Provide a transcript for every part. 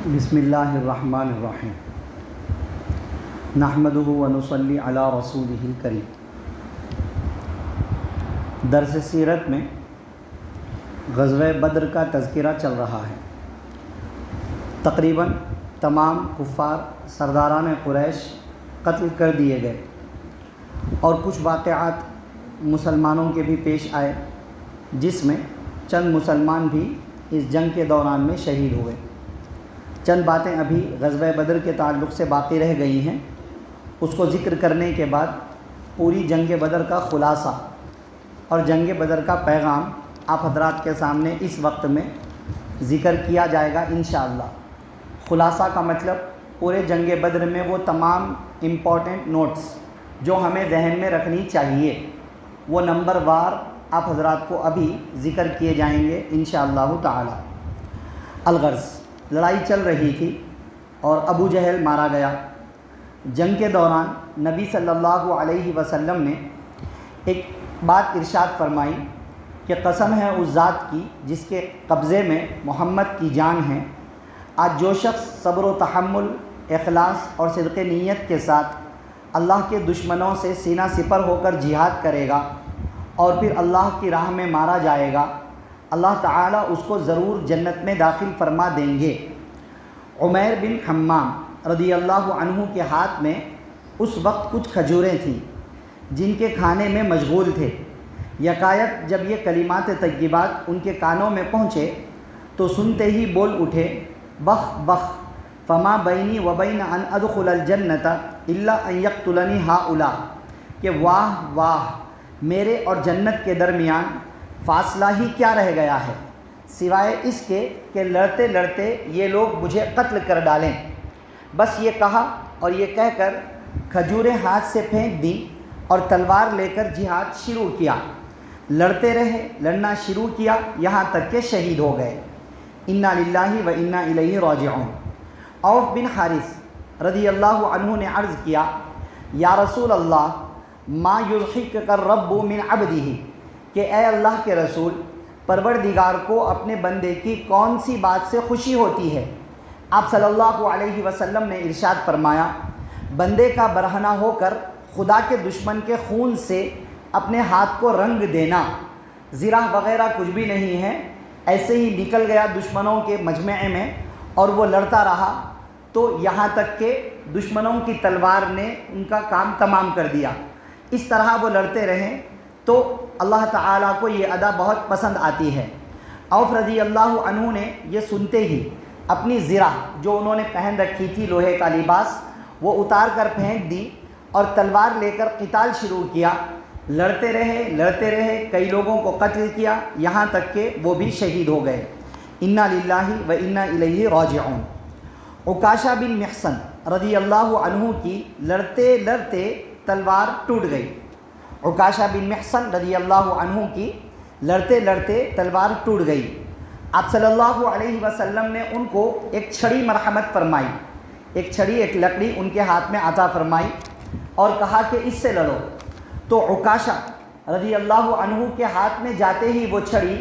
بسم اللہ الرحمن الرحیم نحمدہ ونصلی علی رسولہ الکریم۔ درس سیرت میں غزوہ بدر کا تذکرہ چل رہا ہے۔ تقریباً تمام کفار سرداران قریش قتل کر دیے گئے اور کچھ واقعات مسلمانوں کے بھی پیش آئے، جس میں چند مسلمان بھی اس جنگ کے دوران میں شہید ہوئے۔ چند باتیں ابھی غزوہ بدر کے تعلق سے باقی رہ گئی ہیں، اس کو ذکر کرنے کے بعد پوری جنگ بدر کا خلاصہ اور جنگ بدر کا پیغام آپ حضرات کے سامنے اس وقت میں ذکر کیا جائے گا انشاءاللہ۔ خلاصہ کا مطلب پورے جنگ بدر میں وہ تمام امپورٹنٹ نوٹس جو ہمیں ذہن میں رکھنی چاہیے، وہ نمبر وار آپ حضرات کو ابھی ذکر کیے جائیں گے انشاءاللہ تعالی۔ الغرض، لڑائی چل رہی تھی اور ابو جہل مارا گیا۔ جنگ کے دوران نبی صلی اللہ علیہ وسلم نے ایک بات ارشاد فرمائی کہ قسم ہے اس ذات کی جس کے قبضے میں محمد کی جان ہے، آج جو شخص صبر و تحمل، اخلاص اور صدق نیت کے ساتھ اللہ کے دشمنوں سے سینہ سپر ہو کر جہاد کرے گا اور پھر اللہ کی راہ میں مارا جائے گا، اللہ تعالیٰ اس کو ضرور جنت میں داخل فرما دیں گے۔ عمیر بن حمام رضی اللہ عنہ کے ہاتھ میں اس وقت کچھ کھجوریں تھیں جن کے کھانے میں مشغول تھے۔ یکایک جب یہ کلمات طیبات ان کے کانوں میں پہنچے تو سنتے ہی بول اٹھے، بخ بخ فما بینی و بین ان ادخل الجنت الا ان یقتلنی ہؤلاء، کہ واہ واہ، میرے اور جنت کے درمیان فاصلہ ہی کیا رہ گیا ہے سوائے اس کے کہ لڑتے لڑتے یہ لوگ مجھے قتل کر ڈالیں۔ بس یہ کہا اور یہ کہہ کر کھجوریں ہاتھ سے پھینک دیں اور تلوار لے کر جہاد شروع کیا۔ لڑتے رہے، لڑنا شروع کیا یہاں تک کہ شہید ہو گئے۔ انا للہ و انا الیہ راجعون۔ عوف بن حارث رضی اللہ عنہ نے عرض کیا، یا رسول اللہ، ما یضحک الرب من عبدہ، کہ اے اللہ کے رسول، پروردگار کو اپنے بندے کی کون سی بات سے خوشی ہوتی ہے؟ آپ صلی اللہ علیہ وسلم نے ارشاد فرمایا، بندے کا برہنہ ہو کر خدا کے دشمن کے خون سے اپنے ہاتھ کو رنگ دینا، زرہ وغیرہ کچھ بھی نہیں ہے، ایسے ہی نکل گیا دشمنوں کے مجمع میں اور وہ لڑتا رہا تو یہاں تک کہ دشمنوں کی تلوار نے ان کا کام تمام کر دیا۔ اس طرح وہ لڑتے رہیں تو اللہ تعالیٰ کو یہ ادا بہت پسند آتی ہے۔ عوف رضی اللہ عنہ نے یہ سنتے ہی اپنی زرہ جو انہوں نے پہن رکھی تھی لوہے کا لباس، وہ اتار کر پھینک دی اور تلوار لے کر قتال شروع کیا۔ لڑتے رہے، کئی لوگوں کو قتل کیا یہاں تک کہ وہ بھی شہید ہو گئے۔ انا للہ و انا الیہ راجعون۔ عکاشہ بن محصن رضی اللہ عنہ کی لڑتے لڑتے تلوار ٹوٹ گئی۔ عکاشہ بن محصن رضی اللہ عنہ کی لڑتے لڑتے تلوار ٹوٹ گئی۔ آپ صلی اللہ علیہ وسلم نے ان کو ایک چھڑی مرحمت فرمائی، ایک لکڑی ان کے ہاتھ میں عطا فرمائی اور کہا کہ اس سے لڑو۔ تو عکاشہ رضی اللہ عنہ کے ہاتھ میں جاتے ہی وہ چھڑی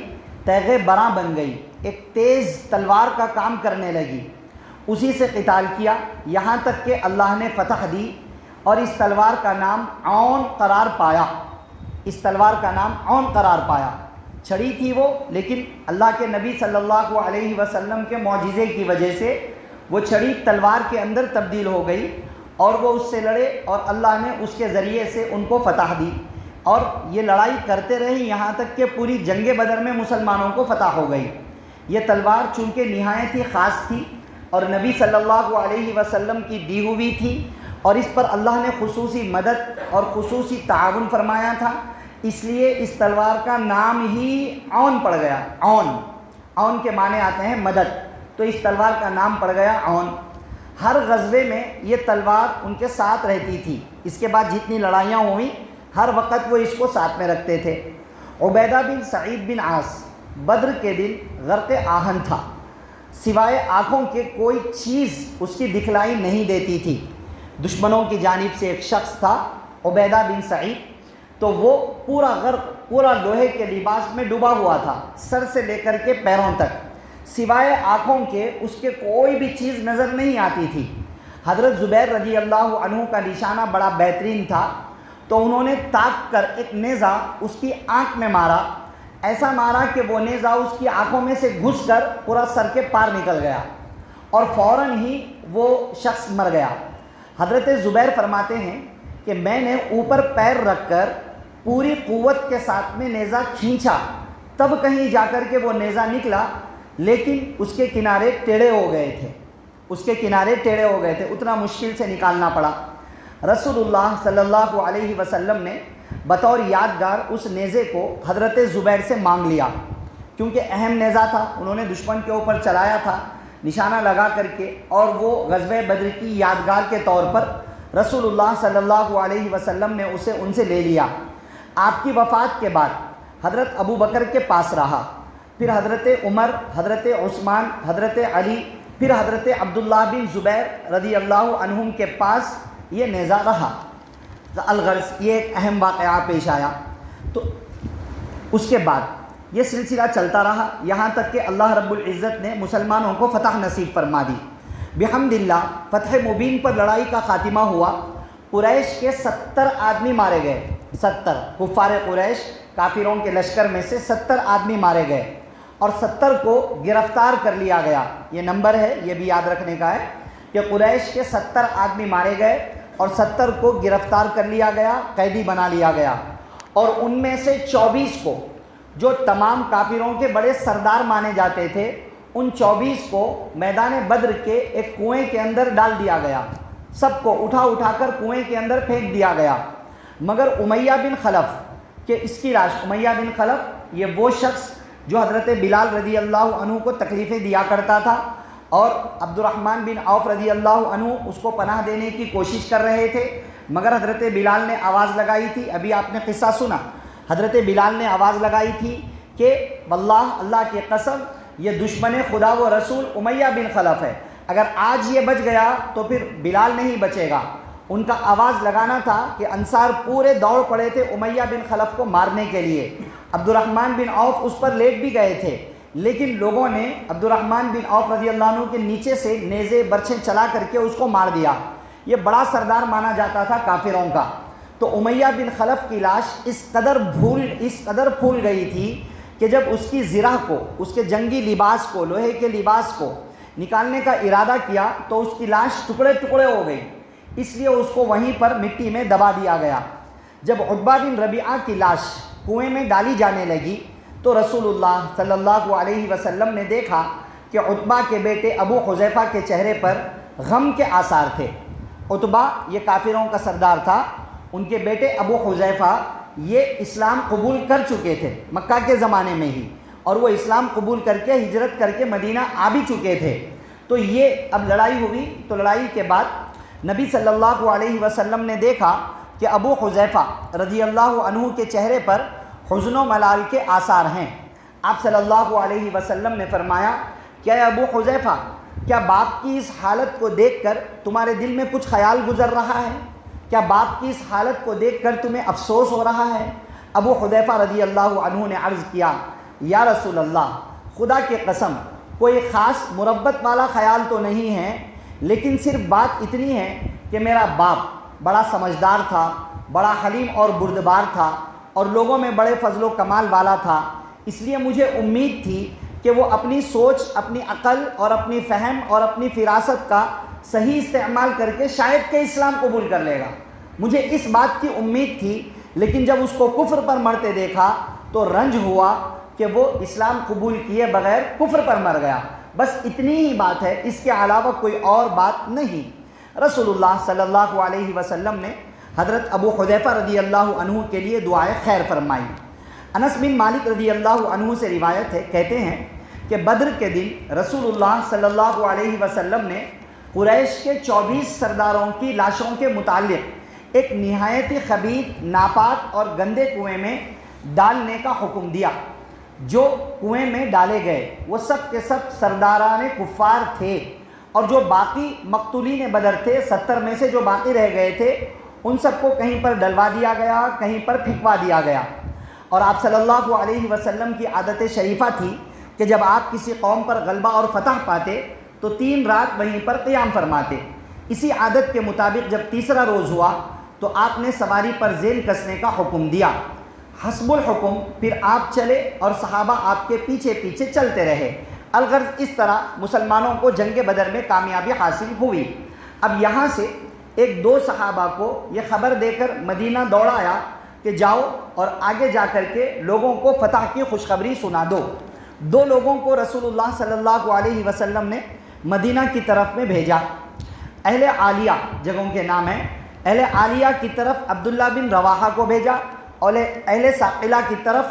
تیغ براں بن گئی، ایک تیز تلوار کا کام کرنے لگی۔ اسی سے قتال کیا یہاں تک کہ اللہ نے فتح دی اور اس تلوار کا نام عون قرار پایا۔ چھڑی تھی وہ، لیکن اللہ کے نبی صلی اللہ علیہ وسلم کے معجزے کی وجہ سے وہ چھڑی تلوار کے اندر تبدیل ہو گئی اور وہ اس سے لڑے اور اللہ نے اس کے ذریعے سے ان کو فتح دی اور یہ لڑائی کرتے رہے یہاں تک کہ پوری جنگ بدر میں مسلمانوں کو فتح ہو گئی۔ یہ تلوار چونکہ نہایت ہی خاص تھی اور نبی صلی اللہ علیہ وسلم کی دی ہوئی تھی اور اس پر اللہ نے خصوصی مدد اور خصوصی تعاون فرمایا تھا، اس لیے اس تلوار کا نام ہی عون پڑ گیا۔ عون کے معنی آتے ہیں مدد، تو اس تلوار کا نام پڑ گیا عون۔ ہر غزوے میں یہ تلوار ان کے ساتھ رہتی تھی، اس کے بعد جتنی لڑائیاں ہوئیں ہر وقت وہ اس کو ساتھ میں رکھتے تھے۔ عبیدہ بن سعید بن عاص بدر کے دن غرق آہن تھا، سوائے آنکھوں کے کوئی چیز اس کی دکھلائی نہیں دیتی تھی۔ دشمنوں کی جانب سے ایک شخص تھا عبیدہ بن سعید، تو وہ پورا لوہے کے لباس میں ڈوبا ہوا تھا، سر سے لے کر کے پیروں تک۔ سوائے آنکھوں کے اس کے کوئی بھی چیز نظر نہیں آتی تھی۔ حضرت زبیر رضی اللہ عنہ کا نشانہ بڑا بہترین تھا، تو انہوں نے تاک کر ایک نیزہ اس کی آنکھ میں مارا، ایسا مارا کہ وہ نیزہ اس کی آنکھوں میں سے گھس کر پورا سر کے پار نکل گیا اور فوراً ہی وہ شخص مر گیا۔ حضرت زبیر فرماتے ہیں کہ میں نے اوپر پیر رکھ کر پوری قوت کے ساتھ میں نیزہ کھینچا، تب کہیں جا کر کے وہ نیزہ نکلا، لیکن اس کے کنارے ٹیڑھے ہو گئے تھے، اتنا مشکل سے نکالنا پڑا۔ رسول اللہ صلی اللہ علیہ وسلم نے بطور یادگار اس نیزے کو حضرت زبیر سے مانگ لیا، کیونکہ اہم نیزہ تھا، انہوں نے دشمن کے اوپر چلایا تھا نشانہ لگا کر کے، اور وہ غزوہ بدر کی یادگار کے طور پر رسول اللہ صلی اللہ علیہ وسلم نے اسے ان سے لے لیا۔ آپ کی وفات کے بعد حضرت ابو بکر کے پاس رہا، پھر حضرت عمر، حضرت عثمان، حضرت علی، پھر حضرت عبداللہ بن زبیر رضی اللہ عنہم کے پاس یہ نیزہ رہا۔ الغرض یہ ایک اہم واقعہ پیش آیا، تو اس کے بعد یہ سلسلہ چلتا رہا یہاں تک کہ اللہ رب العزت نے مسلمانوں کو فتح نصیب فرما دی۔ بحمد اللہ فتح مبین پر لڑائی کا خاتمہ ہوا۔ قریش کے 70 آدمی مارے گئے، 70 کفار قریش، کافروں کے لشکر میں سے 70 آدمی مارے گئے اور 70 کو گرفتار کر لیا گیا۔ یہ نمبر ہے، یہ بھی یاد رکھنے کا ہے کہ قریش کے 70 آدمی مارے گئے اور 70 کو گرفتار کر لیا گیا، قیدی بنا لیا گیا، اور ان میں سے 24 کو جو تمام کافروں کے بڑے سردار مانے جاتے تھے، ان 24 کو میدان بدر کے ایک کنویں کے اندر ڈال دیا گیا، سب کو اٹھا کر کنویں کے اندر پھینک دیا گیا، مگر امیہ بن خلف کہ اس کی لاش، امیہ بن خلف یہ وہ شخص جو حضرت بلال رضی اللہ عنہ کو تکلیفیں دیا کرتا تھا، اور عبد الرحمن بن عوف رضی اللہ عنہ اس کو پناہ دینے کی کوشش کر رہے تھے، مگر حضرت بلال نے آواز لگائی تھی، ابھی آپ نے قصہ سنا، حضرت بلال نے آواز لگائی تھی کہ واللہ، اللہ کی قسم، یہ دشمن خدا و رسول امیہ بن خلف ہے، اگر آج یہ بچ گیا تو پھر بلال نہیں بچے گا۔ ان کا آواز لگانا تھا کہ انصار پورے دوڑ پڑے تھے امیہ بن خلف کو مارنے کے لیے۔ عبد الرحمن بن عوف اس پر لیٹ بھی گئے تھے، لیکن لوگوں نے عبد الرحمن بن عوف رضی اللہ عنہ کے نیچے سے نیزے برچھیں چلا کر کے اس کو مار دیا۔ یہ بڑا سردار مانا جاتا تھا کافروں کا۔ تو امیہ بن خلف کی لاش اس قدر پھول گئی تھی کہ جب اس کی زرہ کو، اس کے جنگی لباس کو، لوہے کے لباس کو نکالنے کا ارادہ کیا تو اس کی لاش ٹکڑے ٹکڑے ہو گئی، اس لیے اس کو وہیں پر مٹی میں دبا دیا گیا۔ جب عتبہ بن ربیعہ کی لاش کنویں میں ڈالی جانے لگی تو رسول اللہ صلی اللہ علیہ وسلم نے دیکھا کہ عتبہ کے بیٹے ابو حذیفہ کے چہرے پر غم کے آثار تھے۔ عتبہ یہ کافروں کا سردار تھا، ان کے بیٹے ابو حذیفہ یہ اسلام قبول کر چکے تھے مکہ کے زمانے میں ہی، اور وہ اسلام قبول کر کے ہجرت کر کے مدینہ آ بھی چکے تھے۔ تو یہ اب لڑائی ہوئی، تو لڑائی کے بعد نبی صلی اللہ علیہ وسلم نے دیکھا کہ ابو حذیفہ رضی اللہ عنہ کے چہرے پر حزن و ملال کے آثار ہیں۔ آپ صلی اللہ علیہ وسلم نے فرمایا کہ اے ابو حذیفہ، کیا باپ کی اس حالت کو دیکھ کر تمہارے دل میں کچھ خیال گزر رہا ہے؟ کیا باپ کی اس حالت کو دیکھ کر تمہیں افسوس ہو رہا ہے؟ ابو حذیفہ رضی اللہ عنہ نے عرض کیا، یا رسول اللہ، خدا کی قسم کوئی خاص مربت والا خیال تو نہیں ہے، لیکن صرف بات اتنی ہے کہ میرا باپ بڑا سمجھدار تھا، بڑا حلیم اور بردبار تھا، اور لوگوں میں بڑے فضل و کمال والا تھا، اس لیے مجھے امید تھی کہ وہ اپنی سوچ، اپنی عقل اور اپنی فہم اور اپنی فراست کا صحیح استعمال کر کے شاید کہ اسلام قبول کر لے گا، مجھے اس بات کی امید تھی، لیکن جب اس کو کفر پر مرتے دیکھا تو رنج ہوا کہ وہ اسلام قبول کیے بغیر کفر پر مر گیا۔ بس اتنی ہی بات ہے، اس کے علاوہ کوئی اور بات نہیں۔ رسول اللہ صلی اللہ علیہ وسلم نے حضرت ابو حذیفہ رضی اللہ عنہ کے لیے دعائے خیر فرمائی۔ انس بن مالک رضی اللہ عنہ سے روایت ہے، کہتے ہیں کہ بدر کے دن رسول اللہ صلی اللہ علیہ وسلم نے قریش کے 24 سرداروں کی لاشوں کے متعلق ایک نہایت خبیث، ناپاک اور گندے کنویں میں ڈالنے کا حکم دیا۔ جو کنویں میں ڈالے گئے وہ سب کے سب سرداران کفار تھے، اور جو باقی مقتولین بدر تھے، 70 میں سے جو باقی رہ گئے تھے، ان سب کو کہیں پر ڈلوا دیا گیا، کہیں پر پھینکوا دیا گیا۔ اور آپ صلی اللہ علیہ وسلم کی عادت شریفہ تھی کہ جب آپ کسی قوم پر غلبہ اور فتح پاتے تو 3 رات وہیں پر قیام فرماتے۔ اسی عادت کے مطابق جب تیسرا روز ہوا تو آپ نے سواری پر ذیل کسنے کا حکم دیا۔ حسب الحکم پھر آپ چلے اور صحابہ آپ کے پیچھے پیچھے چلتے رہے۔ الغرض اس طرح مسلمانوں کو جنگ بدر میں کامیابی حاصل ہوئی۔ اب یہاں سے ایک 2 صحابہ کو یہ خبر دے کر مدینہ دوڑایا کہ جاؤ اور آگے جا کر کے لوگوں کو فتح کی خوشخبری سنا دو۔ 2 لوگوں کو رسول اللہ صلی اللہ علیہ وسلم نے مدینہ کی طرف میں بھیجا۔ اہل عالیہ جگہوں کے نام ہیں۔ اہل عالیہ کی طرف عبداللہ بن رواحہ کو بھیجا اور اہل ثاقلہ کی طرف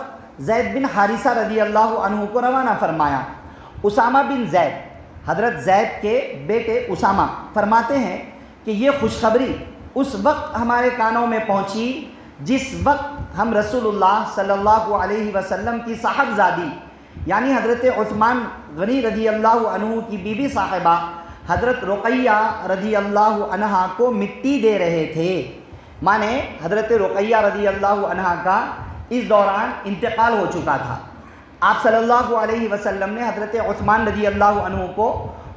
زید بن حارثہ رضی اللہ عنہ کو روانہ فرمایا۔ اسامہ بن زید، حضرت زید کے بیٹے اسامہ فرماتے ہیں کہ یہ خوشخبری اس وقت ہمارے کانوں میں پہنچی جس وقت ہم رسول اللہ صلی اللہ علیہ وسلم کی صاحبزادی یعنی حضرت عثمان غنی رضی اللہ عنہ کی بیوی صاحبہ حضرت رقیہ رضی اللہ عنہا کو مٹی دے رہے تھے۔ مانے حضرت رقیہ رضی اللہ عنہا کا اس دوران انتقال ہو چکا تھا۔ آپ صلی اللہ علیہ وسلم نے حضرت عثمان رضی اللہ عنہ کو،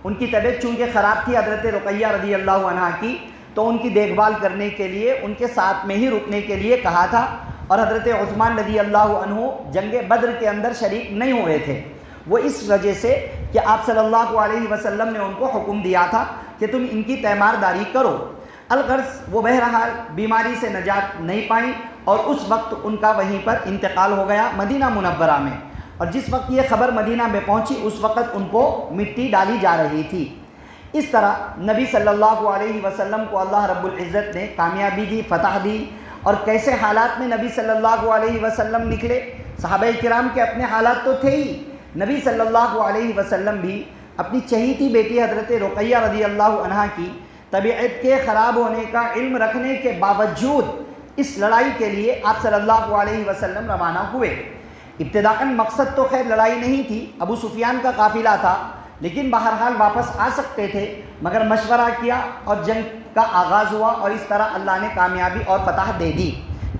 ان کی طبیعت چونکہ خراب تھی حضرت رقیہ رضی اللہ عنہا کی، تو ان کی دیکھ بھال کرنے کے لیے ان کے ساتھ میں ہی رکنے کے لیے کہا تھا، اور حضرت عثمان رضی اللہ عنہ جنگ بدر کے اندر شریک نہیں ہوئے تھے۔ وہ اس وجہ سے کہ آپ صلی اللہ علیہ وسلم نے ان کو حکم دیا تھا کہ تم ان کی تیمارداری کرو۔ الغرض وہ بہرحال بیماری سے نجات نہیں پائیں اور اس وقت ان کا وہیں پر انتقال ہو گیا مدینہ منورہ میں، اور جس وقت یہ خبر مدینہ میں پہنچی اس وقت ان کو مٹی ڈالی جا رہی تھی۔ اس طرح نبی صلی اللہ علیہ وسلم کو اللہ رب العزت نے کامیابی دی، فتح دی، اور کیسے حالات میں نبی صلی اللہ علیہ وسلم نکلے۔ صحابہ کرام کے اپنے حالات تو تھے ہی، نبی صلی اللہ علیہ وسلم بھی اپنی چہیتی بیٹی حضرت رقیہ رضی اللہ عنہا کی طبیعت کے خراب ہونے کا علم رکھنے کے باوجود اس لڑائی کے لیے آپ صلی اللہ علیہ وسلم روانہ ہوئے۔ ابتداءً مقصد تو خیر لڑائی نہیں تھی، ابو سفیان کا قافلہ تھا، لیکن بہرحال واپس آ سکتے تھے، مگر مشورہ کیا اور جنگ کا آغاز ہوا، اور اس طرح اللہ نے کامیابی اور فتح دے دی۔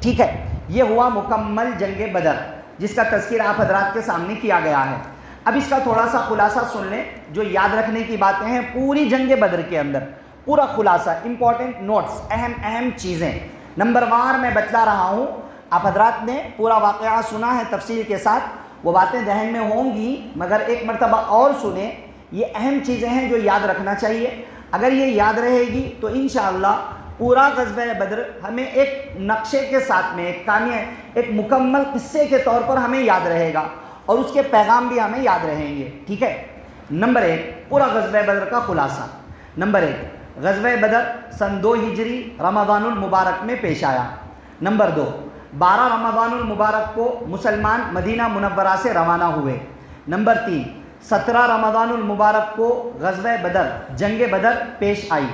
ٹھیک ہے، یہ ہوا مکمل جنگ بدر جس کا تذکرہ آپ حضرات کے سامنے کیا گیا ہے۔ اب اس کا تھوڑا سا خلاصہ سن لیں، جو یاد رکھنے کی باتیں ہیں پوری جنگ بدر کے اندر، پورا خلاصہ، امپورٹنٹ نوٹس، اہم چیزیں نمبر وار میں بتلا رہا ہوں۔ آپ حضرات نے پورا واقعہ سنا ہے تفصیل کے ساتھ، وہ باتیں ذہن میں ہوں گی، مگر ایک مرتبہ اور سنیں۔ یہ اہم چیزیں ہیں جو یاد رکھنا چاہیے۔ اگر یہ یاد رہے گی تو انشاءاللہ پورا غزوہ بدر ہمیں ایک نقشے کے ساتھ میں ایک مکمل قصے کے طور پر ہمیں یاد رہے گا، اور اس کے پیغام بھی ہمیں یاد رہیں گے۔ ٹھیک ہے، نمبر 1 پورا غزوہ بدر کا خلاصہ۔ نمبر 1 غزوہ بدر سن 2 ہجری رمضان المبارک میں پیش آیا۔ نمبر 2 12 رمضان المبارک کو مسلمان مدینہ منورہ سے روانہ ہوئے۔ نمبر 3 17 رمضان المبارک کو غزوہ بدر جنگ بدر پیش آئی۔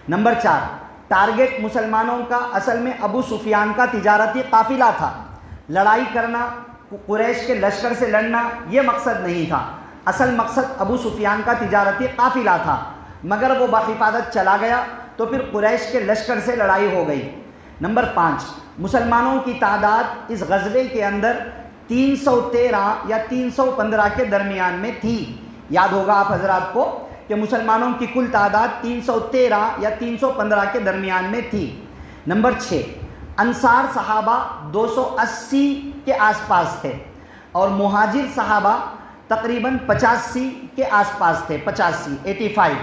نمبر 4 ٹارگٹ مسلمانوں کا اصل میں ابو سفیان کا تجارتی قافلہ تھا۔ لڑائی کرنا، قریش کے لشکر سے لڑنا یہ مقصد نہیں تھا، اصل مقصد ابو سفیان کا تجارتی قافلہ تھا، مگر وہ باحفاظت چلا گیا تو پھر قریش کے لشکر سے لڑائی ہو گئی۔ نمبر 5 مسلمانوں کی تعداد اس غزوے کے اندر 313 یا 315 کے درمیان میں تھی۔ یاد ہوگا آپ حضرات کو کہ مسلمانوں کی کل تعداد 313 یا 315 کے درمیان میں تھی۔ نمبر 6 انصار صحابہ 280 کے آس پاس تھے، اور مہاجر صحابہ تقریباً 85 کے آس پاس تھے، 85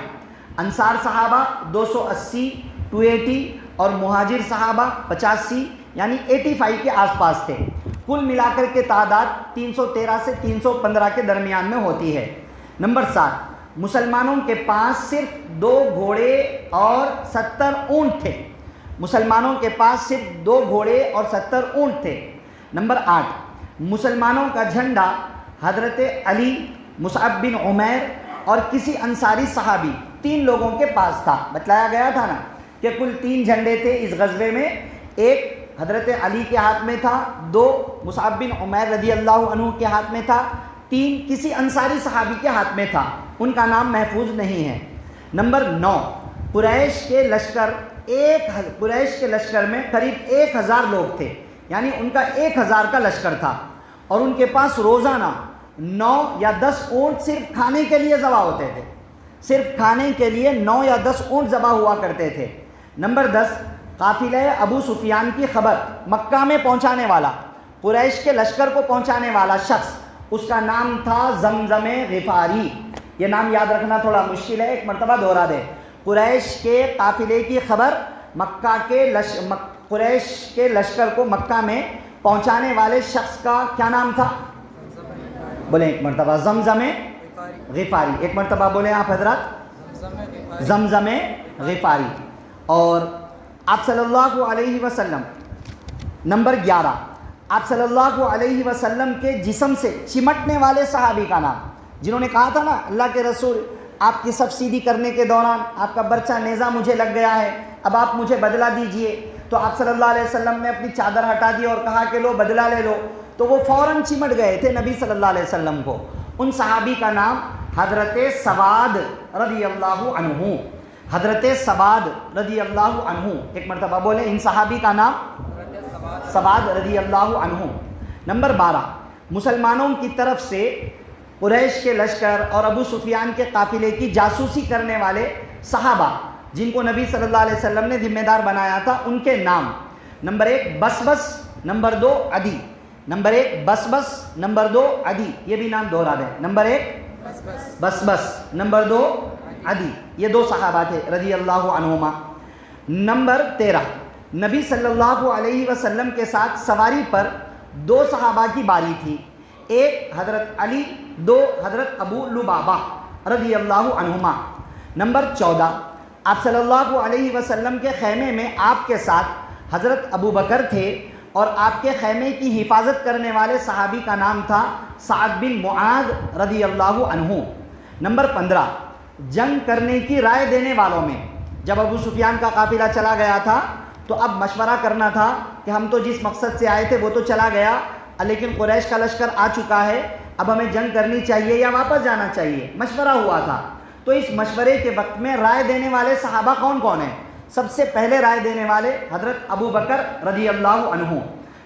انصار صحابہ 280 280 اور مہاجر صحابہ 85 یعنی 85 کے آس پاس تھے۔ کل ملا کر کے تعداد 313 سے 315 کے درمیان میں ہوتی ہے۔ نمبر 7 مسلمانوں کے پاس صرف 2 گھوڑے اور 70 اونٹ تھے۔ مسلمانوں کے پاس صرف 2 گھوڑے اور 70 اونٹ تھے۔ نمبر 8 مسلمانوں کا جھنڈا حضرت علی، مصعب بن عمیر اور کسی انصاری صحابی 3 لوگوں کے پاس تھا۔ بتلایا گیا تھا نا کہ کل 3 جھنڈے تھے اس غزوے میں، ایک حضرت علی کے ہاتھ میں تھا، 2 مصعب بن عمیر رضی اللہ عنہ کے ہاتھ میں تھا، 3 کسی انصاری صحابی کے ہاتھ میں تھا، ان کا نام محفوظ نہیں ہے۔ نمبر 9 قریش کے لشکر میں قریب 1000 لوگ تھے، یعنی ان کا 1000 کا لشکر تھا، اور ان کے پاس روزانہ 9 یا 10 اونٹ صرف کھانے کے لیے ذبح ہوتے تھے، صرف کھانے کے لیے 9 یا 10 اونٹ ذبح ہوا کرتے تھے۔ نمبر 10، قافلہ ابو سفیان کی خبر مکہ میں پہنچانے والا، قریش کے لشکر کو پہنچانے والا شخص، اس کا نام تھا زمزم غفاری۔ یہ نام یاد رکھنا تھوڑا مشکل ہے، ایک مرتبہ دہرا دے۔ قریش کے قافلے کی خبر مکہ کے قریش کے لشکر کو مکہ میں پہنچانے والے شخص کا کیا نام تھا؟ بولیں ایک مرتبہ، زمزم غفاری۔ ایک مرتبہ بولیں آپ حضرات، زمزم غفاری۔ اور آپ صلی اللہ علیہ وسلم، نمبر 11، آپ صلی اللہ علیہ وسلم کے جسم سے چمٹنے والے صحابی کا نام، جنہوں نے کہا تھا نا اللہ کے رسول آپ کی صف سیدھی کرنے کے دوران آپ کا برچہ نیزہ مجھے لگ گیا ہے، اب آپ مجھے بدلہ دیجئے، تو آپ صلی اللہ علیہ وسلم نے اپنی چادر ہٹا دی اور کہا کہ لو بدلہ لے لو، تو وہ فوراً چمٹ گئے تھے نبی صلی اللہ علیہ وسلم کو۔ ان صحابی کا نام حضرت سواد رضی اللہ عنہ، حضرت سواد رضی اللہ عنہ۔ ایک مرتبہ بولیں ان صحابی کا نام سواد رضی اللہ عنہ۔ نمبر 12، مسلمانوں کی طرف سے قریش کے لشکر اور ابو سفیان کے قافلے کی جاسوسی کرنے والے صحابہ جن کو نبی صلی اللہ علیہ وسلم نے ذمہ دار بنایا تھا، ان کے نام: نمبر 1 بسبس، نمبر 2 عدی۔ نمبر 1 بسبس، نمبر 2 عدی، یہ بھی نام دہرا دیں۔ نمبر 1 بسبس، نمبر 2 عدی، یہ 2 صحابہ تھے رضی اللہ عنہما۔ نمبر 13، نبی صلی اللہ علیہ وسلم کے ساتھ سواری پر 2 صحابہ کی باری تھی، ایک حضرت علی، 2 حضرت ابو لبابہ رضی اللہ عنہما۔ نمبر 14، آپ صلی اللہ علیہ وسلم کے خیمے میں آپ کے ساتھ حضرت ابو بکر تھے اور آپ کے خیمے کی حفاظت کرنے والے صحابی کا نام تھا سعد بن معاذ رضی اللہ عنہ۔ نمبر 15، جنگ کرنے کی رائے دینے والوں میں، جب ابو سفیان کا قافلہ چلا گیا تھا تو اب مشورہ کرنا تھا کہ ہم تو جس مقصد سے آئے تھے وہ تو چلا گیا، لیکن قریش کا لشکر آ چکا ہے، اب ہمیں جنگ کرنی چاہیے یا واپس جانا چاہیے، مشورہ ہوا تھا۔ تو اس مشورے کے وقت میں رائے دینے والے صحابہ کون کون ہیں؟ سب سے پہلے رائے دینے والے حضرت ابو بکر رضی اللہ عنہ،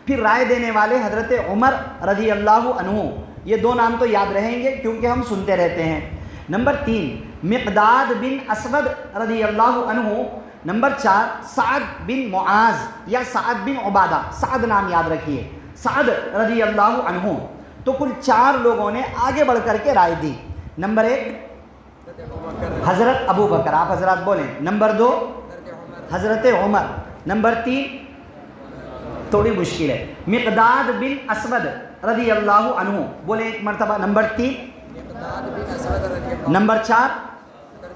پھر رائے دینے والے حضرت عمر رضی اللہ عنہ۔ یہ 2 نام تو یاد رہیں گے کیونکہ ہم سنتے رہتے ہیں۔ نمبر 3، مقداد بن اسود رضی اللہ عنہ۔ نمبر 4، سعد بن معاذ یا سعد بن عبادہ، سعد نام یاد رکھیے، سعد رضی اللہ عنہ۔ تو کل 4 لوگوں نے آگے بڑھ کر کے رائے دی۔ نمبر 1 حضرت ابو بکر، آپ حضرات بولیں۔ نمبر 2 حضرت عمر۔ نمبر 3 تھوڑی مشکل ہے، مقداد بن اسود رضی اللہ عنہ، بولیں ایک مرتبہ۔ نمبر 3 نمبر 4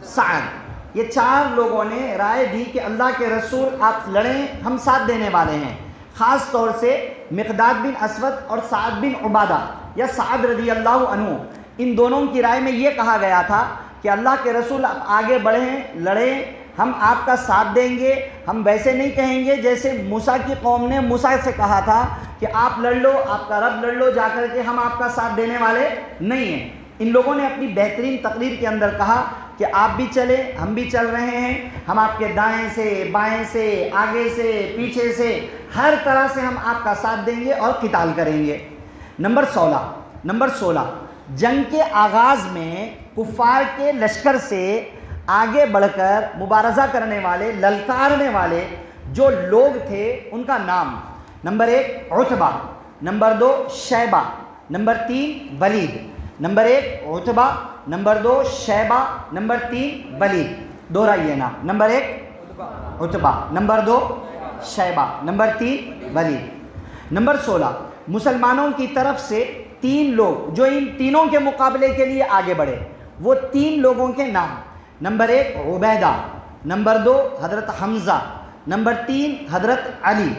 سعد۔ یہ 4 لوگوں نے رائے دی کہ اللہ کے رسول آپ لڑیں، ہم ساتھ دینے والے ہیں۔ خاص طور سے مقداد بن اسود اور سعد بن عبادہ یا سعد رضی اللہ عنہ، ان دونوں کی رائے میں یہ کہا گیا تھا کہ اللہ کے رسول آپ آگے بڑھیں، لڑیں، ہم آپ کا ساتھ دیں گے، ہم ویسے نہیں کہیں گے جیسے موسیٰ کی قوم نے موسیٰ سے کہا تھا کہ آپ لڑ لو، آپ کا رب لڑ لو جا کر کے، ہم آپ کا ساتھ دینے والے نہیں ہیں۔ ان لوگوں نے اپنی بہترین تقریر کے اندر کہا کہ آپ بھی چلیں، ہم بھی چل رہے ہیں، ہم آپ کے دائیں سے، بائیں سے، آگے سے، پیچھے سے، ہر طرح سے ہم آپ کا ساتھ دیں گے اور قتال کریں گے۔ نمبر 16، جنگ کے آغاز میں کفار کے لشکر سے آگے بڑھ کر مبارزہ کرنے والے، للکارنے والے جو لوگ تھے ان کا نام: نمبر 1 عتبہ، نمبر 2 شیبہ، نمبر 3 ولید۔ نمبر 1 عتبہ، نمبر 2 شیبہ، نمبر 3 ولید، دہرائیے نا، نمبر 1 عتبہ، نمبر 2 شیبہ، نمبر 3 ولید۔ نمبر 16، مسلمانوں کی طرف سے 3 لوگ جو ان تینوں کے مقابلے کے لیے آگے بڑھے، وہ 3 لوگوں کے نام: نمبر 1 عبیدہ، نمبر 2 حضرت حمزہ، نمبر 3 حضرت علی۔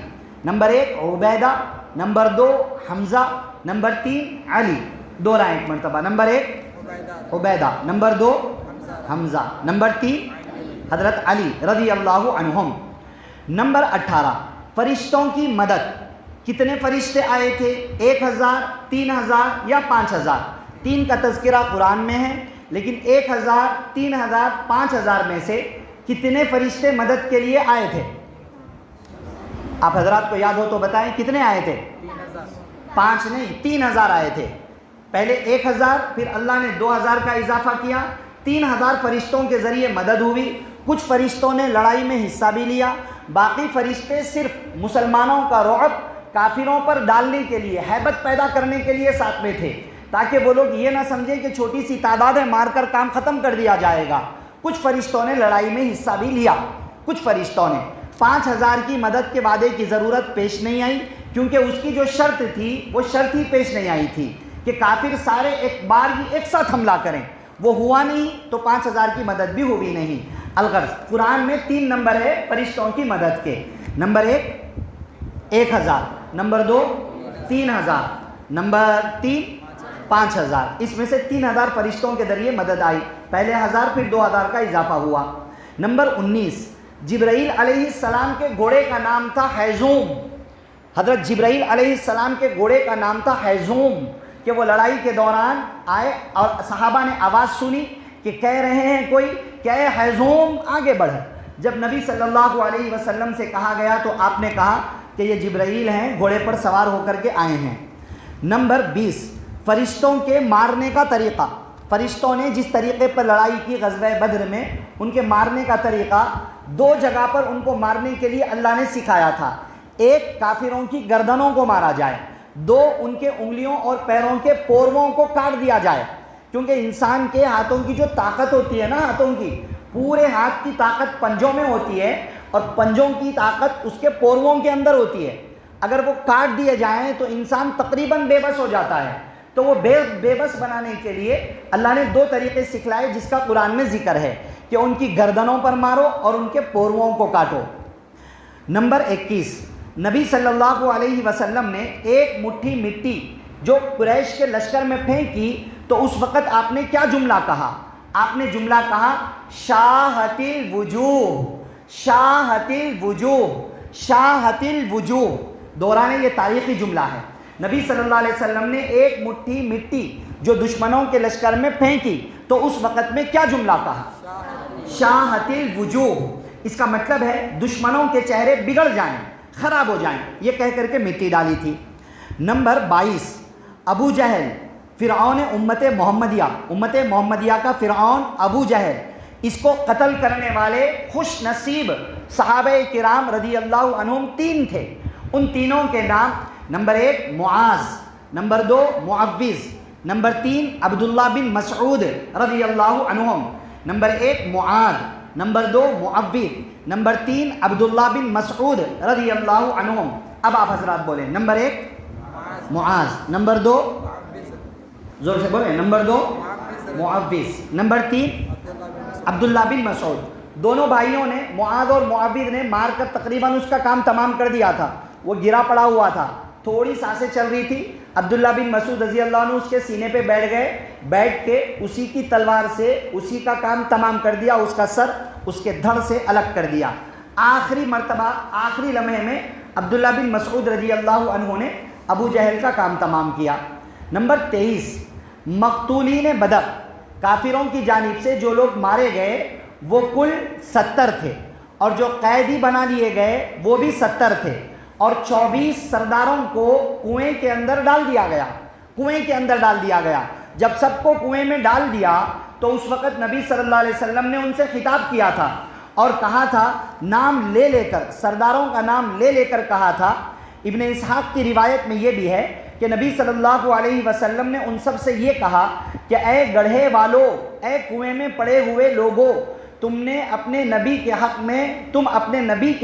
نمبر 1 عبیدہ، نمبر 2 حمزہ، نمبر 3 علی، دہرائیں ایک مرتبہ۔ نمبر 1 عبیدہ، نمبر 2 حمزہ، نمبر 3 حضرت علی رضی اللہ عنہم۔ نمبر 18، فرشتوں کی مدد۔ کتنے فرشتے آئے تھے؟ 1000، 3000 یا 5000؟ 3 کا تذکرہ قرآن میں ہے، لیکن 1000، 3000، 5000 میں سے کتنے فرشتے مدد کے لیے آئے تھے؟ آپ حضرات کو یاد ہو تو بتائیں، کتنے آئے تھے؟ 5 نہیں، 3000 آئے تھے۔ پہلے 1000 پھر اللہ نے 2000 کا اضافہ کیا، 3000 فرشتوں کے ذریعے مدد ہوئی، کچھ فرشتوں نے لڑائی میں حصہ بھی لیا، باقی فرشتے صرف مسلمانوں کا رعب کافروں پر ڈالنے کے لیے، ہیبت پیدا کرنے کے لیے ساتھ میں تھے، تاکہ وہ لوگ یہ نہ سمجھیں کہ چھوٹی سی تعداد ہے، مار کر کام ختم کر دیا جائے گا۔ کچھ فرشتوں نے لڑائی میں حصہ بھی لیا، کچھ فرشتوں نے 5000 کی مدد کے وعدے کی ضرورت پیش نہیں آئی، کیونکہ اس کی جو شرط تھی وہ شرط ہی پیش نہیں آئی تھی کہ کافر سارے ایک بار ہی ایک ساتھ حملہ کریں، وہ ہوا نہیں تو 5000 کی مدد بھی ہوئی نہیں۔ الغرض قرآن میں 3 نمبر ہے فرشتوں کی مدد کے، نمبر 1 1000، نمبر 2 3000، نمبر 3 5000، اس میں سے 3000 فرشتوں کے ذریعے مدد آئی، پہلے 1000 پھر 2000 کا اضافہ ہوا۔ نمبر 19، جبرائیل علیہ السلام کے گھوڑے کا نام تھا حیزوم، حضرت جبرائیل علیہ السلام کے گھوڑے کا نام تھا حیزوم، کہ وہ لڑائی کے دوران آئے اور صحابہ نے آواز سنی کہ کہہ رہے ہیں کوئی کہ اے حیزوم آگے بڑھ۔ جب نبی صلی اللہ علیہ وسلم سے کہا گیا تو آپ نے کہا کہ یہ جبرائیل ہیں، گھوڑے پر سوار ہو کر کے آئے ہیں۔ نمبر 20، فرشتوں کے مارنے کا طریقہ، فرشتوں نے جس طریقے پر لڑائی کی غزوہ بدر میں، ان کے مارنے کا طریقہ 2 جگہ پر ان کو مارنے کے لیے اللہ نے سکھایا تھا۔ ایک کافروں کی گردنوں کو مارا جائے، 2 ان کے انگلیوں اور پیروں کے پورووں کو کاٹ دیا جائے، کیونکہ انسان کے ہاتھوں کی جو طاقت ہوتی ہے نا، ہاتھوں کی پورے ہاتھ کی طاقت پنجوں میں ہوتی ہے اور پنجوں کی طاقت اس کے پورووں کے اندر ہوتی ہے۔ اگر وہ کاٹ دیے جائیں تو انسان تقریباً بے بس ہو جاتا ہے، تو وہ بے بس بنانے کے لیے اللہ نے 2 طریقے سکھلائے جس کا قرآن میں ذکر ہے کہ ان کی گردنوں پر مارو اور ان کے پورووں کو کاٹو۔ نمبر 21، نبی صلی اللہ علیہ وسلم نے ایک مٹھی مٹی جو قریش کے لشکر میں پھینکی تو اس وقت آپ نے کیا جملہ کہا؟ آپ نے جملہ کہا شاہت الوجوہ، شاہت الوجوہ، شاہت الوجوہ، دہرانے یہ تاریخی جملہ ہے۔ نبی صلی اللہ علیہ وسلم نے ایک مٹھی مٹی جو دشمنوں کے لشکر میں پھینکی تو اس وقت میں کیا جملہ کہا؟ شاہت الوجوہ۔ اس کا مطلب ہے دشمنوں کے چہرے بگڑ جائیں، خراب ہو جائیں، یہ کہہ کر کے مٹی ڈالی تھی۔ نمبر 22، ابو جہل فرعون امت محمدیہ کا فرعون ابو جہل، اس کو قتل کرنے والے خوش نصیب صحابہ کرام رضی اللہ عنہم 3 تھے، ان تینوں کے نام نمبر 1 معاذ، نمبر 2 معوذ، نمبر 3 عبداللہ بن مسعود رضی اللہ عنہم، نمبر 1 معاذ، نمبر 2 معوذ، نمبر 3 عبداللہ بن مسعود رضی اللہ عنہم۔ اب آپ حضرات بولیں، نمبر 1 معاذ، نمبر 2 زور سے بولیں، نمبر 2 معوذ، نمبر 3 عبداللہ بن مسعود۔ دونوں بھائیوں نے، معاذ اور معوذ نے مار کر تقریباً اس کا کام تمام کر دیا تھا، وہ گرا پڑا ہوا تھا، تھوڑی سانسیں چل رہی تھی۔ عبداللہ بن مسعود رضی اللہ عنہ اس کے سینے پہ بیٹھ گئے، بیٹھ کے اسی کی تلوار سے اسی کا کام تمام کر دیا، اس کا سر اس کے دھڑ سے الگ کر دیا۔ آخری مرتبہ، آخری لمحے میں عبداللہ بن مسعود رضی اللہ عنہ نے ابو جہل کا کام تمام کیا۔ نمبر 23، مقتولین بدر، کافروں کی جانب سے جو لوگ مارے گئے وہ کل 70 تھے، اور جو قیدی بنا لیے گئے وہ بھی 70 تھے، اور 24 سرداروں کو کنویں کے اندر ڈال دیا گیا، کنویں کے اندر ڈال دیا گیا۔ جب سب کو کنویں میں ڈال دیا تو اس وقت نبی صلی اللہ علیہ وسلم نے ان سے خطاب کیا تھا اور کہا تھا، نام لے لے کر، سرداروں کا نام لے لے کر کہا تھا۔ ابن اسحاق کی روایت میں یہ بھی ہے کہ نبی صلی اللہ علیہ وسلم نے ان سب سے یہ کہا کہ اے گڑھے والو، اے کنویں میں پڑے ہوئے لوگو، تم اپنے نبی کے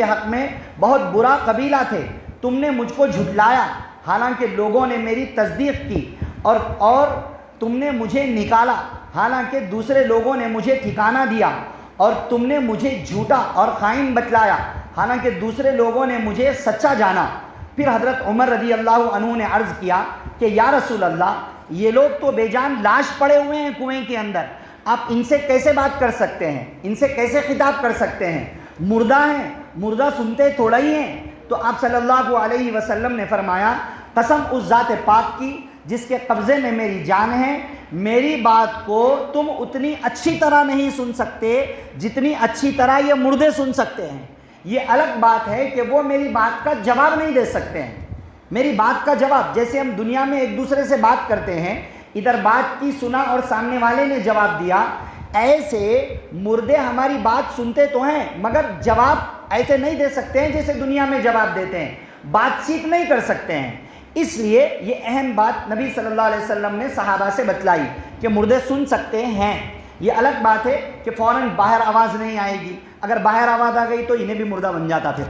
حق میں بہت برا قبیلہ تھے، تم نے مجھ کو جھٹلایا، حالانکہ لوگوں نے میری تصدیق کی، اور تم نے مجھے نکالا، حالانکہ دوسرے لوگوں نے مجھے ٹھکانہ دیا، اور تم نے مجھے جھوٹا اور خائن بتلایا، حالانکہ دوسرے لوگوں نے مجھے سچا جانا۔ پھر حضرت عمر رضی اللہ عنہ نے عرض کیا کہ یا رسول اللہ، یہ لوگ تو بے جان لاش پڑے ہوئے ہیں کنویں کے اندر، آپ ان سے کیسے بات کر سکتے ہیں، ان سے کیسے خطاب کر سکتے ہیں؟ مردہ ہیں، مردہ سنتے تھوڑا ہی ہیں۔ تو آپ صلی اللہ علیہ وسلم نے فرمایا، قسم اس ذات پاک کی جس کے قبضے میں میری جان ہے، میری بات کو تم اتنی اچھی طرح نہیں سن سکتے جتنی اچھی طرح یہ مردے سن سکتے ہیں۔ یہ الگ بات ہے کہ وہ میری بات کا جواب نہیں دے سکتے ہیں، میری بات کا جواب، جیسے ہم دنیا میں ایک دوسرے سے بات کرتے ہیں، ادھر بات کی سنا اور سامنے والے نے جواب دیا. ایسے مردے ہماری بات سنتے تو ہیں مگر جواب ایسے نہیں دے سکتے ہیں جیسے دنیا میں جواب دیتے ہیں, بات چیت نہیں کر سکتے ہیں. اس لیے یہ اہم بات نبی صلی اللہ علیہ وسلم نے صحابہ سے بتلائی کہ مردے سن سکتے ہیں. یہ الگ بات ہے کہ فوراً باہر آواز نہیں آئے گی, اگر باہر آواز آ گئی تو انہیں بھی مردہ بن جاتا, پھر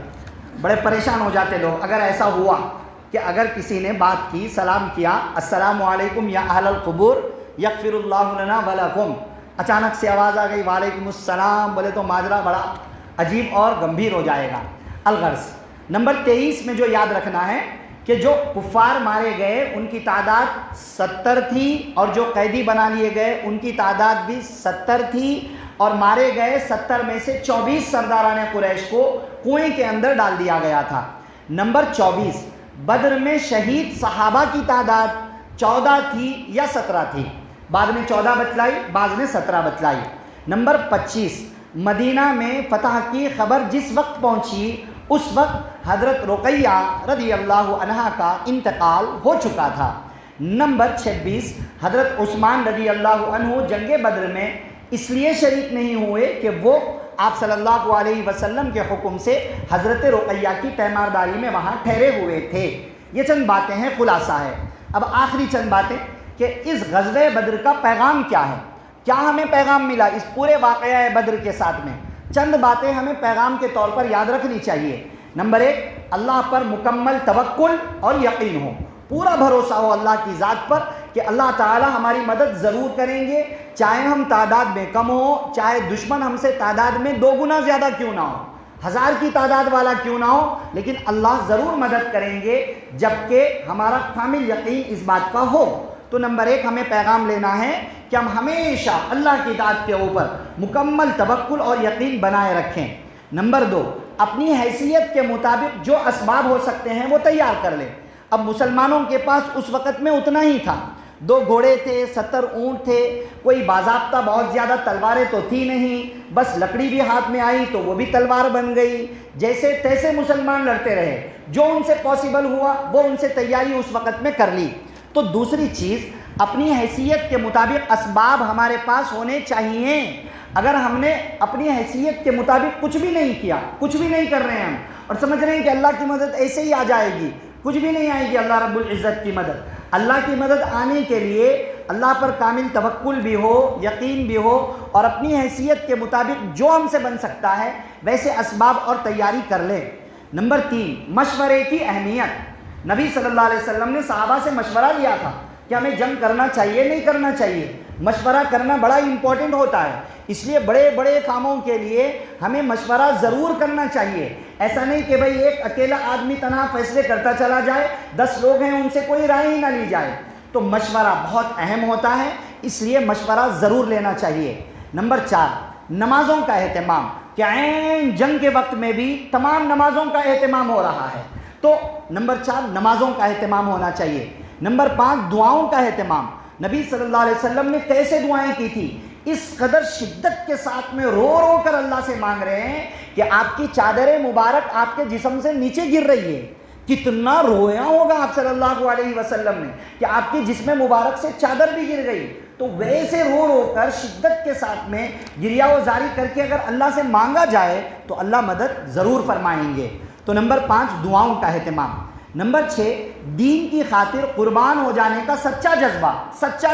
بڑے پریشان ہو جاتے لوگ. اگر ایسا ہوا کہ اگر کسی نے بات کی, سلام کیا, السلام علیکم یا اہل القبور یغفر اللہ لنا ولکم, اچانک سے آواز آ گئی وعلیکم السلام, بولے تو ماجرا بڑا عجیب اور گمبھیر ہو جائے گا. الغرض نمبر 23 میں جو یاد رکھنا ہے کہ جو کفار مارے گئے ان کی تعداد 70 تھی, اور جو قیدی بنا لیے گئے ان کی تعداد بھی 70 تھی, اور مارے گئے 70 میں سے 24 سرداران قریش کو کنویں کے اندر ڈال دیا گیا تھا. نمبر 24, بدر میں شہید صحابہ کی تعداد 14 تھی یا 17 تھی, بعد میں 14 بتلائی, بعض نے 17 بتلائی. نمبر 25, مدینہ میں فتح کی خبر جس وقت پہنچی اس وقت حضرت رقیہ رضی اللہ عنہا کا انتقال ہو چکا تھا. نمبر 26, حضرت عثمان رضی اللہ عنہ جنگ بدر میں اس لیے شریک نہیں ہوئے کہ وہ آپ صلی اللہ علیہ وسلم کے حکم سے حضرت رقیہ کی تیمارداری میں وہاں ٹھہرے ہوئے تھے. یہ چند باتیں ہیں, خلاصہ ہے. اب آخری چند باتیں کہ اس غزوہ بدر کا پیغام کیا ہے, کیا ہمیں پیغام ملا اس پورے واقعہ بدر کے ساتھ میں. چند باتیں ہمیں پیغام کے طور پر یاد رکھنی چاہیے. نمبر 1, اللہ پر مکمل توکل اور یقین ہو, پورا بھروسہ ہو اللہ کی ذات پر کہ اللہ تعالی ہماری مدد ضرور کریں گے, چاہے ہم تعداد میں کم ہو, چاہے دشمن ہم سے تعداد میں 2 گنا زیادہ کیوں نہ ہو, 1000 کی تعداد والا کیوں نہ ہو, لیکن اللہ ضرور مدد کریں گے جبکہ ہمارا کامل یقین اس بات کا ہو. تو نمبر 1 ہمیں پیغام لینا ہے کہ ہم ہمیشہ اللہ کی اطاعت کے اوپر مکمل توکل اور یقین بنائے رکھیں. نمبر 2, اپنی حیثیت کے مطابق جو اسباب ہو سکتے ہیں وہ تیار کر لیں. اب مسلمانوں کے پاس اس وقت میں اتنا ہی تھا, 2 گھوڑے تھے, 70 اونٹ تھے, کوئی باضابطہ بہت زیادہ تلواریں تو تھی نہیں, بس لکڑی بھی ہاتھ میں آئی تو وہ بھی تلوار بن گئی. جیسے تیسے مسلمان لڑتے رہے, جو ان سے پاسبل ہوا وہ ان سے تیاری اس وقت میں کر لی. تو دوسری چیز, اپنی حیثیت کے مطابق اسباب ہمارے پاس ہونے چاہیے. اگر ہم نے اپنی حیثیت کے مطابق کچھ بھی نہیں کیا, کچھ بھی نہیں کر رہے ہیں ہم, اور سمجھ رہے ہیں کہ اللہ کی مدد ایسے ہی آ جائے گی, کچھ بھی نہیں آئے گی اللہ رب العزت کی مدد. اللہ کی مدد آنے کے لیے اللہ پر کامل توکل بھی ہو, یقین بھی ہو, اور اپنی حیثیت کے مطابق جو ہم سے بن سکتا ہے ویسے اسباب اور تیاری کر لیں. نمبر 3, مشورے کی اہمیت. نبی صلی اللہ علیہ وسلم نے صحابہ سے مشورہ لیا تھا کہ ہمیں جنگ کرنا چاہیے نہیں کرنا چاہیے. مشورہ کرنا بڑا امپورٹنٹ ہوتا ہے, اس لیے بڑے بڑے کاموں کے لیے ہمیں مشورہ ضرور کرنا چاہیے. ایسا نہیں کہ بھئی ایک اکیلا آدمی تنہا فیصلے کرتا چلا جائے, 10 لوگ ہیں ان سے کوئی رائے ہی نہ لی جائے. تو مشورہ بہت اہم ہوتا ہے, اس لیے مشورہ ضرور لینا چاہیے. نمبر 4, نمازوں کا اہتمام, کہ عین جنگ کے وقت میں بھی تمام نمازوں کا اہتمام ہو رہا ہے, تو نمبر 4 نمازوں کا اہتمام ہونا چاہیے. نمبر 5, دعاؤں کا اہتمام. نبی صلی اللہ علیہ وسلم نے کیسے دعائیں کی تھی, اس قدر شدت کے ساتھ میں رو رو کر اللہ سے مانگ رہے ہیں کہ آپ کی چادر مبارک آپ کے جسم سے نیچے گر رہی ہے. کتنا رویا ہوگا آپ صلی اللہ علیہ وسلم نے کہ آپ کی جسم مبارک سے چادر بھی گر گئی. تو ویسے رو رو کر شدت کے ساتھ میں گریہ وزاری کر کے اگر اللہ سے مانگا جائے تو اللہ مدد ضرور فرمائیں گے. تو نمبر 5 دعاؤں کا اہتمام. نمبر 6 دین کی خاطر قربان ہو جانے کا سچا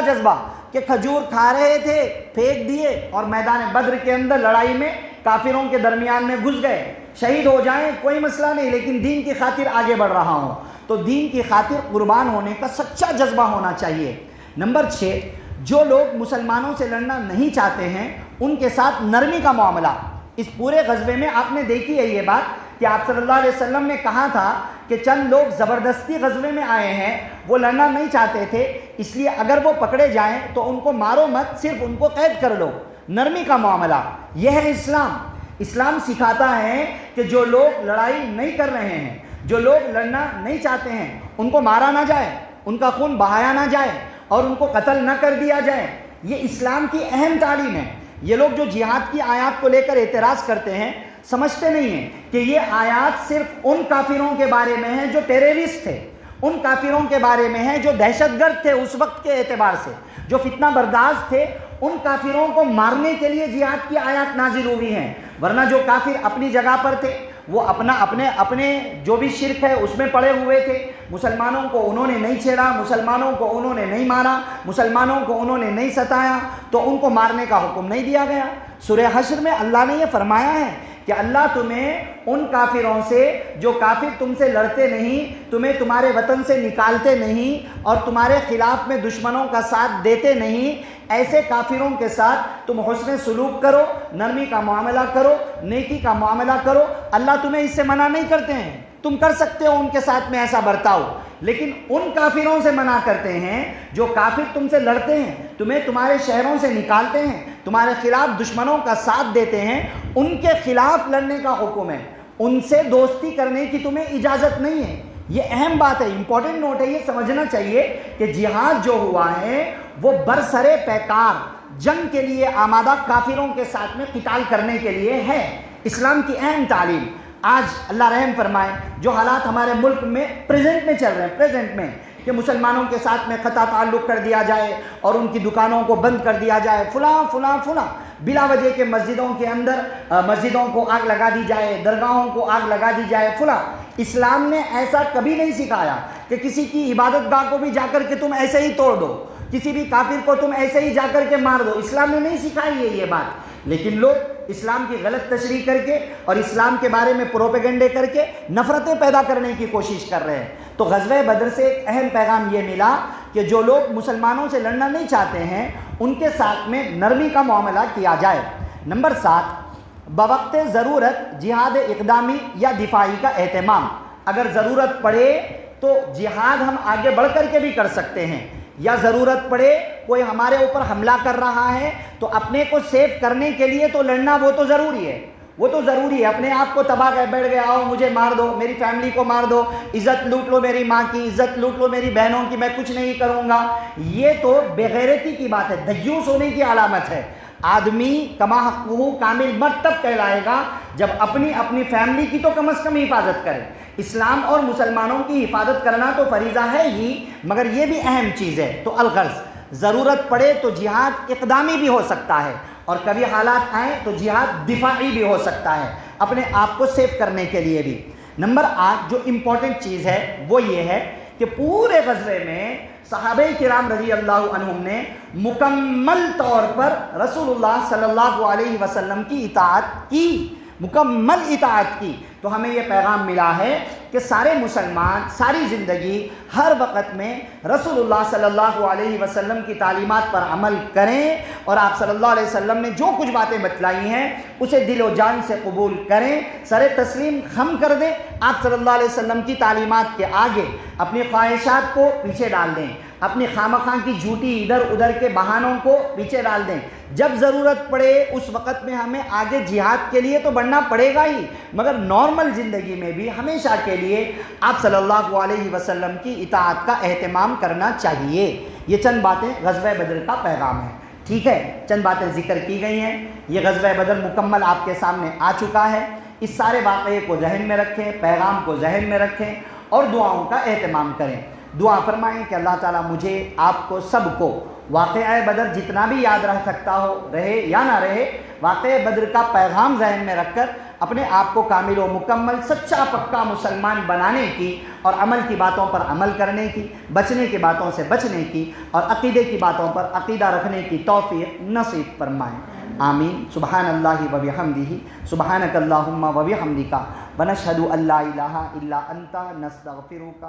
جذبہ کہ کھجور کھا رہے تھے پھینک دیے اور میدان بدر کے اندر لڑائی میں کافروں کے درمیان میں گھس گئے, شہید ہو جائیں کوئی مسئلہ نہیں لیکن دین کی خاطر آگے بڑھ رہا ہوں. تو دین کی خاطر قربان ہونے کا سچا جذبہ ہونا چاہیے. نمبر 6 جو لوگ مسلمانوں سے لڑنا نہیں چاہتے ہیں ان کے ساتھ نرمی کا معاملہ. اس پورے غزوے میں آپ نے دیکھی ہے یہ بات کہ آپ صلی اللہ علیہ وسلم نے کہا تھا کہ چند لوگ زبردستی غزوے میں آئے ہیں, وہ لڑنا نہیں چاہتے تھے, اس لیے اگر وہ پکڑے جائیں تو ان کو مارو مت, صرف ان کو قید کر لو. نرمی کا معاملہ, یہ ہے اسلام. اسلام سکھاتا ہے کہ جو لوگ لڑائی نہیں کر رہے ہیں, جو لوگ لڑنا نہیں چاہتے ہیں, ان کو مارا نہ جائے, ان کا خون بہایا نہ جائے اور ان کو قتل نہ کر دیا جائے. یہ اسلام کی اہم تعلیم ہے. یہ لوگ جو جہاد کی آیات کو لے کر اعتراض کرتے ہیں سمجھتے نہیں ہیں کہ یہ آیات صرف ان کافروں کے بارے میں ہیں جو ٹیررسٹ تھے, ان کافروں کے بارے میں ہے جو دہشت گرد تھے اس وقت کے اعتبار سے، جو فتنہ برداز تھے، ان کافروں کو مارنے کے لیے جہاد کی آیات نازل ہوئی ہیں، ورنہ جو کافر اپنی جگہ پر تھے وہ اپنے جو بھی شرک ہے اس میں پڑے ہوئے تھے، مسلمانوں کو انہوں نے نہیں چھیڑا، مسلمانوں کو انہوں نے نہیں مارا، مسلمانوں کو انہوں نے نہیں ستایا، تو ان کو مارنے کا حکم نہیں دیا گیا۔ سورہ حشر میں اللہ نے یہ فرمایا ہے کہ اللہ تمہیں ان کافروں سے جو کافر تم سے لڑتے نہیں، تمہیں تمہارے وطن سے نکالتے نہیں اور تمہارے خلاف میں دشمنوں کا ساتھ دیتے نہیں، ایسے کافروں کے ساتھ تم حسن سلوک کرو، نرمی کا معاملہ کرو، نیکی کا معاملہ کرو۔ اللہ تمہیں اس سے منع نہیں کرتے ہیں، تم کر سکتے ہو ان کے ساتھ میں ایسا برتاؤ، لیکن ان کافروں سے منع کرتے ہیں جو کافر تم سے لڑتے ہیں، تمہیں تمہارے شہروں سے نکالتے ہیں، تمہارے خلاف دشمنوں کا ساتھ دیتے ہیں، ان کے خلاف لڑنے کا حکم ہے، ان سے دوستی کرنے کی تمہیں اجازت نہیں ہے۔ یہ اہم بات ہے، امپورٹنٹ نوٹ ہے، یہ سمجھنا چاہیے کہ جہاد جو ہوا ہے وہ برسرے پیکار جنگ کے لیے آمادہ کافروں کے ساتھ میں قتال کرنے کے لیے ہے، اسلام کی اہم تعلیم۔ آج اللہ رحم فرمائے جو حالات ہمارے ملک میں پریزنٹ میں چل رہے ہیں، پریزنٹ میں، کہ مسلمانوں کے ساتھ میں قطع تعلق کر دیا جائے اور ان کی دکانوں کو بند کر دیا جائے، فلاں فلاں فلاں، بلا وجہ کے مسجدوں کے اندر مسجدوں کو آگ لگا دی جائے، درگاہوں کو آگ لگا دی جائے، فلاں۔ اسلام نے ایسا کبھی نہیں سکھایا کہ کسی کی عبادت گاہ کو بھی جا کر کے تم ایسے ہی توڑ دو، کسی بھی کافر کو تم ایسے ہی جا کر کے مار دو، اسلام نے نہیں سکھائی ہے یہ بات۔ لیکن لوگ اسلام کی غلط تشریح کر کے اور اسلام کے بارے میں پروپیگنڈے کر کے نفرتیں پیدا کرنے کی کوشش کر رہے ہیں۔ تو غزوہ بدر سے ایک اہم پیغام یہ ملا کہ جو لوگ مسلمانوں سے لڑنا نہیں چاہتے ہیں ان کے ساتھ میں نرمی کا معاملہ کیا جائے۔ نمبر 7، بوقت ضرورت جہاد اقدامی یا دفاعی کا اہتمام۔ اگر ضرورت پڑے تو جہاد ہم آگے بڑھ کر کے بھی کر سکتے ہیں، یا ضرورت پڑے کوئی ہمارے اوپر حملہ کر رہا ہے تو اپنے کو سیف کرنے کے لیے تو لڑنا وہ تو ضروری ہے، وہ تو ضروری ہے۔ اپنے آپ کو تباہ کر بیٹھ گئے، آؤ مجھے مار دو، میری فیملی کو مار دو، عزت لوٹ لو میری ماں کی، عزت لوٹ لو میری بہنوں کی، میں کچھ نہیں کروں گا، یہ تو بے غیرتی کی بات ہے، دیوس ہونے کی علامت ہے۔ آدمی کما حقہ کامل مرد تب کہلائے گا جب اپنی فیملی کی تو کم از کم حفاظت کرے۔ اسلام اور مسلمانوں کی حفاظت کرنا تو فریضہ ہے ہی، مگر یہ بھی اہم چیز ہے۔ تو الغرض ضرورت پڑے تو جہاد اقدامی بھی ہو سکتا ہے، اور کبھی حالات آئیں تو جہاد دفاعی بھی ہو سکتا ہے، اپنے آپ کو سیف کرنے کے لیے بھی۔ نمبر 8 جو امپورٹنٹ چیز ہے وہ یہ ہے کہ پورے غزوے میں صحابہ کرام رضی اللہ عنہم نے مکمل طور پر رسول اللہ صلی اللہ علیہ وسلم کی اطاعت کی، مکمل اطاعت کی۔ تو ہمیں یہ پیغام ملا ہے کہ سارے مسلمان ساری زندگی ہر وقت میں رسول اللہ صلی اللہ علیہ وسلم کی تعلیمات پر عمل کریں، اور آپ صلی اللہ علیہ وسلم نے جو کچھ باتیں بتلائی ہیں اسے دل و جان سے قبول کریں، سر تسلیم خم کر دیں، آپ صلی اللہ علیہ وسلم کی تعلیمات کے آگے اپنی خواہشات کو پیچھے ڈال دیں، اپنی خامخواہ کی جھوٹی ادھر ادھر کے بہانوں کو پیچھے ڈال دیں۔ جب ضرورت پڑے اس وقت میں ہمیں آگے جہاد کے لیے تو بڑھنا پڑے گا ہی، مگر نارمل زندگی میں بھی ہمیشہ کے لیے آپ صلی اللہ علیہ وسلم کی اطاعت کا اہتمام کرنا چاہیے۔ یہ چند باتیں غزوہ بدر کا پیغام ہے، ٹھیک ہے، چند باتیں ذکر کی گئی ہیں۔ یہ غزوہ بدر مکمل آپ کے سامنے آ چکا ہے، اس سارے واقعے کو ذہن میں رکھیں، پیغام کو ذہن میں رکھیں اور دعاؤں کا اہتمام کریں۔ دعا فرمائیں کہ اللہ تعالیٰ مجھے آپ کو سب کو واقعہ بدر جتنا بھی یاد رہ سکتا ہو، رہے یا نہ رہے، واقعہ بدر کا پیغام ذہن میں رکھ کر اپنے آپ کو کامل و مکمل سچا پکا مسلمان بنانے کی اور عمل کی باتوں پر عمل کرنے کی، بچنے کی باتوں سے بچنے کی اور عقیدے کی باتوں پر عقیدہ رکھنے کی توفیق نصیب فرمائیں، آمین۔ سبحان اللہ و بحمدہ، سبحانک اللہم و بحمدک، ونشہد ان لا الہ الا انت، نستغفرک